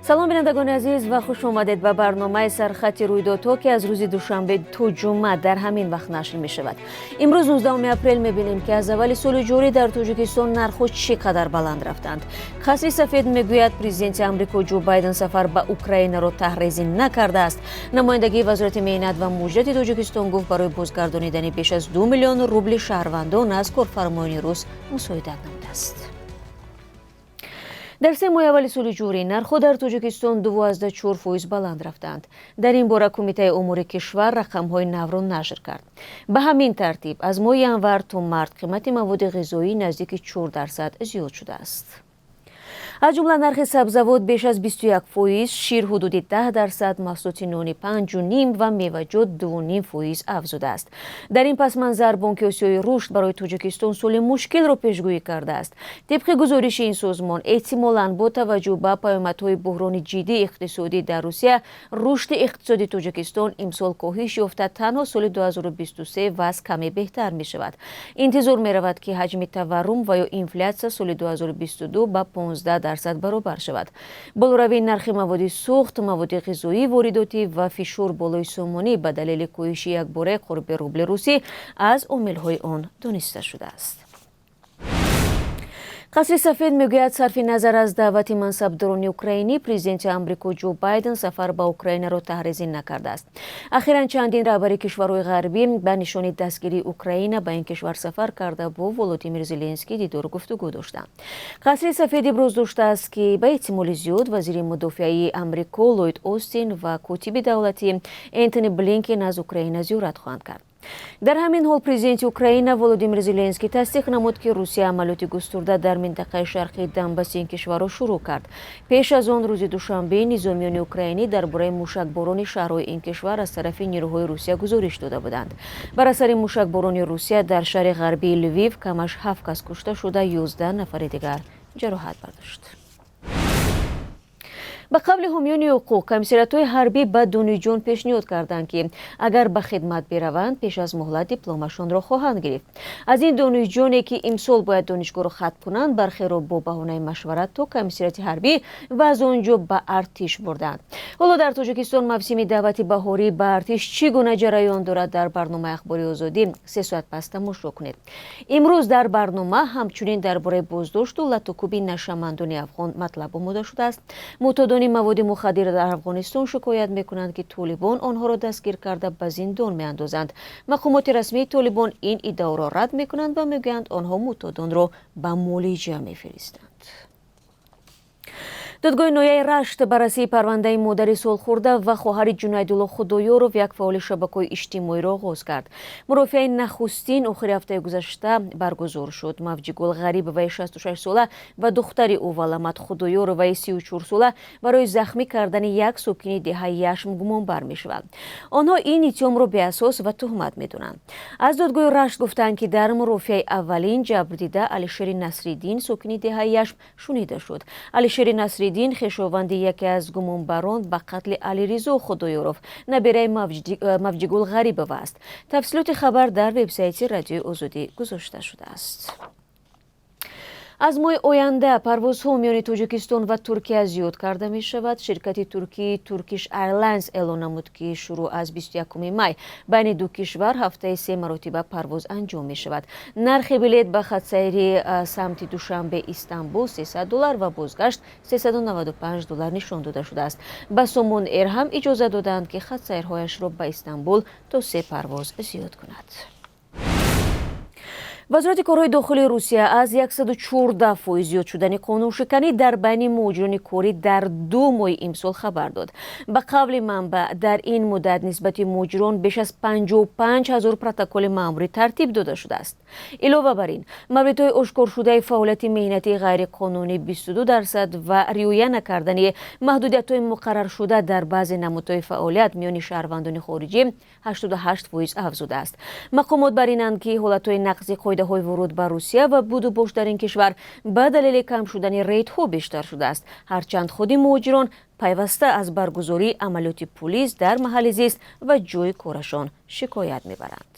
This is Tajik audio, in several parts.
салом бинандагони азиз ва хуш омадед ба барномаи сархати рӯйдодҳо ки аз рӯзи душанбе то ҷумъа дар ҳамин вақт нашр мешавад. имрӯз 19 апрел мебинем ки аз аввали соли ҷорӣ дар Тоҷикистон нархҳо чӣ қадар баланд рафтанд. қасри сафед мегӯяд президенти амрико Ҷо Байден сафар ба Украинаро таҳризӣ накардааст. намояндагии вазорати меҳнат ва муҷирати Тоҷикистон гуфт барои бозгардонидани беш аз 2 миллион рубли шаҳрвандон аз корфармоини рус мусоидат намудааст. дар 3 моҳи аввали соли ҷорӣ нархҳо дар Тоҷикистон 12.4% баланд рафтанд. дар ин бора Кумитаи умури кишвар рақамҳои навро нашр кард. ба ҳамин тартиб аз моҳи январ то март қимати маводи ғизоӣ наздики 4% зиёд шудааст. аз ҷумла нархи сабзавот беш аз 21%, шир ҳудуди 10%, маҳсулоти нони 5.5% ва меваҷот 2.5% афзудааст. дар ин пасманзар Бонки Осиёи рушд барои Тоҷикистон соли мушкилро пешгӯӣ кардааст. тибқи гузориши ин созмон, эҳтимолан бо таваҷҷӯҳ ба паёмадҳои буҳрони ҷиддии иқтисодӣ дар Русия, рушди иқтисоди Тоҷикистон имсол коҳиш ёфта танҳо соли 2023 вазъ каме беҳтар мешавад. интизор меравад ки ҳаҷми таваррум ва ё инфлятсия соли 2022 ба 15% баробар шавад. болоравии нархи маводи сӯхт, маводи ғизоӣ, воридотӣ ва фишор болои сомонӣ ба далели коҳиши якбораи қурби рубли русӣ аз омилҳои он дониста шудааст. қасри сафед мегӯяд сарфи назар аз даъвати мансабдорони украинӣ, президенти амрико Ҷо Байден сафар ба Украинаро таҳризӣ накардааст. ахиран чандин раҳбари кишварҳои ғарбӣ ба нишони дастгирии Украина ба ин кишвар сафар карда бо Володимир Зеленский дидору гуфтугӯ доштанд. қасри сафед иброз доштааст ки ба эҳтимоли зиёд вазири мудофиаи амрико Ллойд Остин ва котиби давлатӣ Энтони Блинкен аз Украина зиёрат хоҳанд кард. дар ҳамин ҳол президенти Украина Володимир Зеленский тасдиқ намуд ки Русия амалиёти густурда дар минтақаи шарқии Донбасси ин кишварро шурӯъ кард. пеш аз он рӯзи душанбе низомиёни украинӣ дар бораи мушакборони шаҳрҳои ин кишвар аз тарафи нирӯҳои Русия гузориш дода буданд. бар асари мушакборони Русия дар шаҳри ғарбии Лвив камаш 7 кас кушта шуда 11 нафари дигар ҷароҳат бардошт. ба қавли ҳомиёни ҳуқуқ, комиссариатҳои ҳарбӣ ба донишҷӯён пешниҳод карданд ки агар ба хидмат бираванд, пеш аз муҳлат дипломашонро хоҳанд гирифт. аз ин донишҷӯёне ки имсол бояд донишгоҳро хатм кунанд, бархеро бо баҳонаи машварат то комиссарияти ҳарбӣ ва аз он ҷо ба артиш бурданд. ҳоло дар Тоҷикистон мавсими даъвати баҳорӣ ба артиш чӣ гуна ҷараён дорад? дар барномаи ахбори озодӣ 3 соат пас тамошо кунед. имрӯз дар барнома ҳамчунин дар бораи боздошту латукуби нашамандони афғон матлаб омода шудааст. маводи мухаддир дар Афғонистон шикоят мекунанд ки толибон онҳоро дастгир карда ба зиндон меандозанд. мақомоти расмии толибон ин иддаоро рад мекунанд ва мегӯянд онҳо мӯтадонро ба муолиҷа мефиристанд. додгоҳи ноҳияи Рашт баррасии парвандаи модари солхӯрда ва хоҳари Ҷунайдулло Худоёров, як фаъоли шабакаҳои иҷтимоиро оғоз кард. мурофиаи нахустин охири ҳафтаи гузашта баргузор шуд. Мавҷигул Ғарибоваи 66 сола ва духтари ӯ Валамат Худоёроваи 34 сола барои захмӣ кардани як сокини деҳаи Яшм гумонбар мешаванд. онҳо ин иттиҳомро беасос ва тӯҳмат медонанд. аз додгоҳи Рашт гуфтанд ки дар мурофиаи аввалин ҷабрдида Алишери Насриддин сокини деҳаи Яшм шунида шуд. Алишери Насриддин хешованди яке аз гумонбарон ба қатли Алиризо Худоёров, набераи Мавҷигул Ғарибов аст. тафсилоти хабар дар вебсайти Радиои Озодӣ гузошта шудааст. аз моҳи оянда парвозҳо миёни Тоҷикистон ва Туркия зиёд карда мешавад. ширкати туркии Turkish Airlines эълон намуд ки шурӯъ аз 21 май байни ду кишвар ҳафтаи 3 маротиба парвоз анҷом мешавад. нархи билет ба хатсайри самти Душанбе Истанбул $300 ва бозгашт $395 нишон дода шудааст. ба Сомон Эйр ҳам иҷоза доданд ки хатсайрҳояшро ба Истанбул то 3 парвоз зиёд кунад. вазорати корҳои дохилии Русия аз 114% зиёд шудани қонуншиканӣ дар байни муҳоҷирони корӣ дар 2 моҳи имсол хабар дод. ба қавли манбаъ, дар ин муддат нисбати муҳоҷирон беш аз 55 000 протоколи маъмурӣ тартиб дода шудааст. илова бар ин, мавридҳои ошкоршудаи фаъолияти меҳнатии ғайриқонунӣ 22% ва риоя накардани маҳдудиятҳои муқарраршуда дар баъзе намудҳои фаъолият миёни шаҳрвандони хориҷӣ 88% афзудааст. мақомот бар инанд ки ҳолатҳои нақзи қоидаҳои вуруд ба Русия ва буду бош дар ин кишвар ба далели кам шудани рейдҳо бештар шудааст, ҳарчанд худи муҳоҷирон пайваста аз баргузории амалиёти пулис дар маҳалли зист ва ҷойи корашон шикоят мебаранд.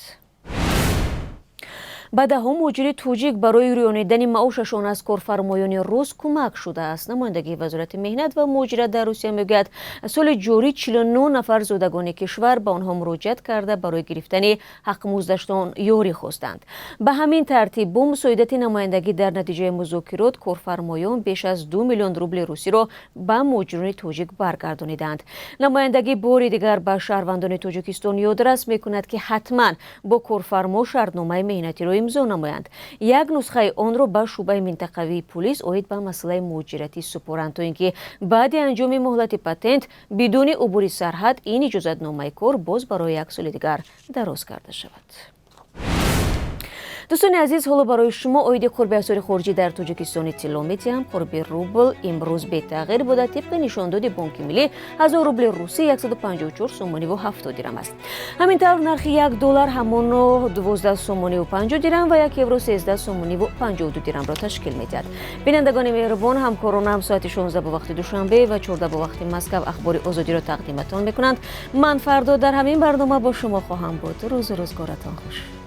бадаҳо муҳоҷири тоҷик барои рӯёнидани маошашон аз корфармоёни рус кӯмак шудааст. Намояндагии вазорати меҳнат ва муҳоҷират дар Русия мегӯяд, соли ҷорӣ 49 нафар зодагони кишвар ба онҳо муроҷиат карда барои гирифтани ҳақмуздаштон ёрӣ хостанд. Ба ҳамин тартиб бо мусоидати намояндагӣ дар натиҷаи музокирот корфармоён беш аз 2 миллион рубли русиро ба муҳоҷирони тоҷик баргардониданд. Намояндагӣ бори дигар ба шаҳрвандони Тоҷикистон ёдрас мекунад, ки ҳатман бо корфармо шартномаи меҳнатиро имзо намоянд. Як нусхаи онро ба шуъбаи минтақавии пулис оид ба масъалаи муҳоҷиратӣ супоранд, то ин ки баъди анҷоми муҳлати патент бидуни убури сарҳад ин иҷозатномаи кор боз барои як соли дигар дароз карда шавад. дӯстони азиз, ҳоло барои шумо оиди қурби асъори хориҷӣ дар Тоҷикистон иттилоъ медиҳам. қурби рубл имрӯз бетағйир буда, тибқи нишондоди Бонки миллӣ 1000 рубли русӣ 154 сомониву 70 дирам аст. ҳамин тавр нархи $1 ҳамоно 12 сомониву 50 дирам ва 1 евро 13 сомониву 52 дирамро ташкил медиҳад. бинандагони меҳрубон, ҳамкоронам соати 16 ба вақти душанбе ва 14 ба вақти Москав ахбори озодиро тақдиматон мекунанд. ман фардо дар ҳамин барнома бо шумо хоҳам буд. рӯзу рӯзгоратон хуш.